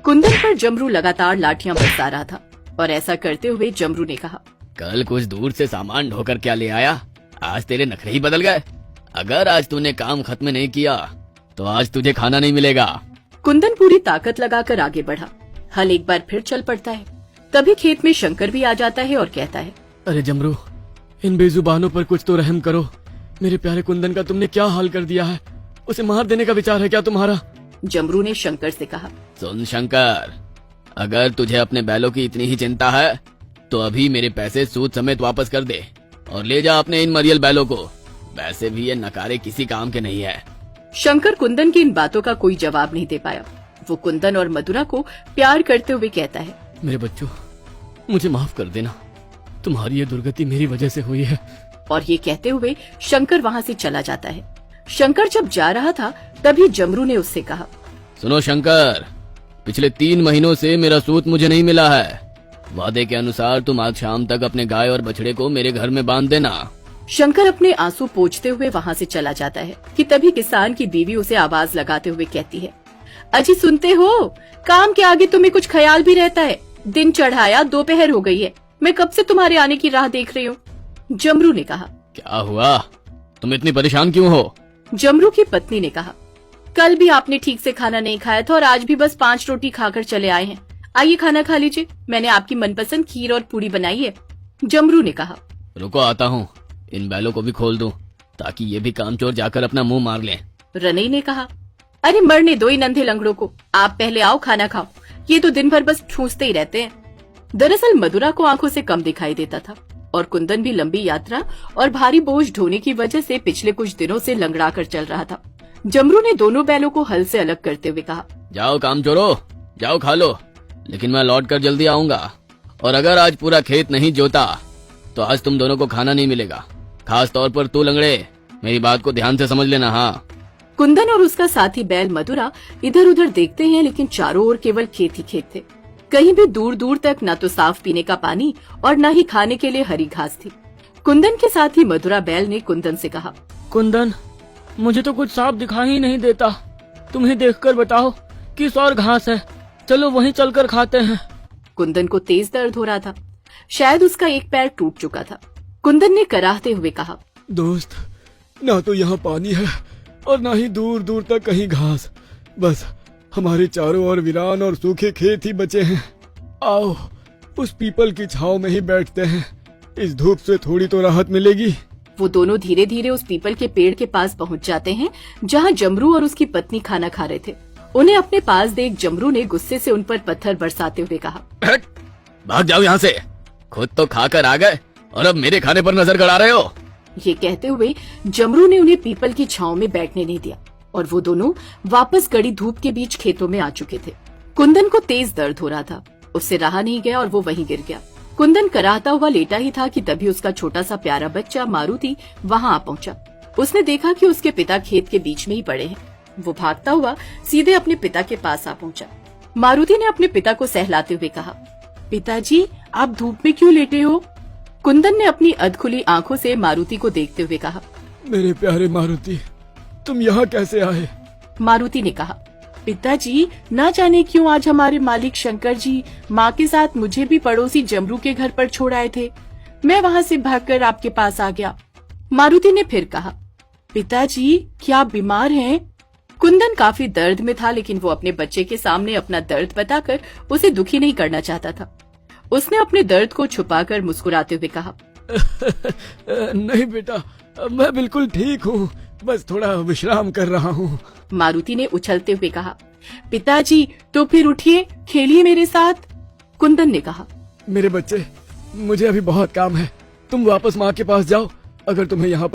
कुंदन पर जमरू लगातार लाठियां बरसा रहा था और ऐसा करते हुए जमरू ने कहा, कल कुछ दूर से सामान ढोकर क्या ले आया, आज तेरे नखरे ही बदल गए। अगर आज तूने काम खत्म नहीं किया तो आज तुझे खाना नहीं मिलेगा। कुंदन पूरी ताकत लगाकर आगे बढ़ा। हल एक बार फिर चल पड़ता है। तभी खेत में शंकर भी आ जाता है और कहता है, अरे जमरू, इन बेजुबानों पर कुछ तो रहम करो। मेरे प्यारे कुंदन का तुमने क्या हाल कर दिया है। उसे मार देने का विचार है क्या तुम्हारा? जमरू ने शंकर से कहा, सुन शंकर, अगर तुझे अपने बैलों की इतनी ही चिंता है तो अभी मेरे पैसे सूद समेत वापस कर दे और ले जा अपने इन मरियल बैलों को। वैसे भी ये नकारे किसी काम के नहीं है। शंकर कुंदन की इन बातों का कोई जवाब नहीं दे पाया। वो कुंदन और मधुरा को प्यार करते हुए कहता है, मेरे बच्चों, मुझे माफ कर देना। तुम्हारी ये दुर्गति मेरी वजह से हुई है। और ये कहते हुए शंकर वहाँ से चला जाता है। शंकर जब जा रहा था तभी जमरू ने उससे कहा, सुनो शंकर, पिछले 3 महीनों से मेरा सूत मुझे नहीं मिला है। वादे के अनुसार तुम आज शाम तक अपने गाय और बछड़े को मेरे घर में बांध देना। शंकर अपने आंसू पोंछते हुए वहाँ से चला जाता है कि तभी किसान की बीवी उसे आवाज लगाते हुए कहती है, अजी सुनते हो, काम के आगे तुम्हें कुछ ख्याल भी रहता है। दिन चढ़ाया, दोपहर हो गई है, मैं कब से तुम्हारे आने की राह देख रही हूँ। जमरू ने कहा, क्या हुआ, तुम इतनी परेशान क्यों हो? जमरू की पत्नी ने कहा, कल भी आपने ठीक से खाना नहीं खाया था और आज भी बस 5 रोटी खाकर चले आए हैं। आइए खाना खा लीजिए, मैंने आपकी मनपसंद खीर और पूरी बनाई है। जमरू ने कहा, रुको आता हूँ, इन बैलों को भी खोल दूं ताकि ये भी कामचोर जाकर अपना मुंह मार लें। रनई ने कहा, अरे मरने दो इन अंधे लंगड़ों को, आप पहले आओ खाना खाओ, ये तो दिन भर बस ठूंसते ही रहते हैं। दरअसल मधुरा को आंखों से कम दिखाई देता था और कुंदन भी लंबी यात्रा और भारी बोझ ढोने की वजह से पिछले कुछ दिनों से लंगड़ा कर चल रहा था। जमरू ने दोनों बैलों को हल से अलग करते हुए कहा, जाओ कामचोरो, जाओ खा लो, लेकिन मैं लौट कर जल्दी आऊंगा। और अगर आज पूरा खेत नहीं जोता तो आज तुम दोनों को खाना नहीं मिलेगा। खास तौर पर तू लंगड़े, मेरी बात को ध्यान से समझ लेना। हाँ। कुंदन और उसका साथी बैल मधुरा इधर उधर देखते हैं, लेकिन चारों ओर केवल खेत ही खेत थे। कहीं भी दूर दूर तक न तो साफ पीने का पानी और न ही खाने के लिए हरी घास थी। कुंदन के साथी मधुरा बैल ने कुंदन से कहा, कुंदन, मुझे तो कुछ साफ दिखाई ही नहीं देता। तुम्हें देखकर बताओ किस और घास है, चलो वहीं चलकर खाते हैं। कुंदन को तेज दर्द हो रहा था, शायद उसका एक पैर टूट चुका था। कुंदन ने कराहते हुए कहा, दोस्त, ना तो यहाँ पानी है और ना ही दूर दूर तक कहीं घास, बस हमारे चारों ओर वीरान और सूखे खेत ही बचे हैं। आओ उस पीपल की छांव में ही बैठते हैं, इस धूप से थोड़ी तो राहत मिलेगी। वो दोनों धीरे धीरे उस पीपल के पेड़ के पास पहुँच जाते हैं जहाँ जमरू और उसकी पत्नी खाना खा रहे थे। उन्हें अपने पास देख जमरू ने गुस्से से उन पर पत्थर बरसाते हुए कहा, भाग जाओ यहाँ से, खुद तो खाकर आ गए और अब मेरे खाने पर नजर गड़ा रहे हो। ये कहते हुए जमरू ने उन्हें पीपल की छांव में बैठने नहीं दिया और वो दोनों वापस कड़ी धूप के बीच खेतों में आ चुके थे। कुंदन को तेज दर्द हो रहा था, उससे रहा नहीं गया और वो वहीं गिर गया। कुंदन कराहता हुआ लेटा ही था कि तभी उसका छोटा सा प्यारा बच्चा मारुति वहाँ आ पहुँचा। उसने देखा कि उसके पिता खेत के बीच में ही पड़े हैं। वो भागता हुआ सीधे अपने पिता के पास आ पहुँचा। मारुति ने अपने पिता को सहलाते हुए कहा, पिताजी, आप धूप में क्यों लेटे हो? कुंदन ने अपनी अधखुली आंखों से मारुति को देखते हुए कहा, मेरे प्यारे मारुति, तुम यहाँ कैसे आए? मारुति ने कहा, पिताजी, ना जाने क्यों आज हमारे मालिक शंकर जी माँ के साथ मुझे भी पड़ोसी जमरू के घर पर छोड़ आए थे। मैं वहाँ से भागकर आपके पास आ गया। मारुति ने फिर कहा, पिताजी, क्या आप बीमार हैं? कुंदन काफी दर्द में था, लेकिन वो अपने बच्चे के सामने अपना दर्द बताकर उसे दुखी नहीं करना चाहता था। उसने अपने दर्द को छुपाकर मुस्कुराते हुए कहा, नहीं बेटा, मैं बिल्कुल ठीक हूँ, बस थोड़ा विश्राम कर रहा हूँ। मारुति ने उछलते हुए कहा, पिताजी, तो फिर उठिए, खेलिए मेरे साथ। कुंदन ने कहा, मेरे बच्चे, मुझे अभी बहुत काम है, तुम वापस माँ के पास जाओ। अगर तुम्हें यहाँ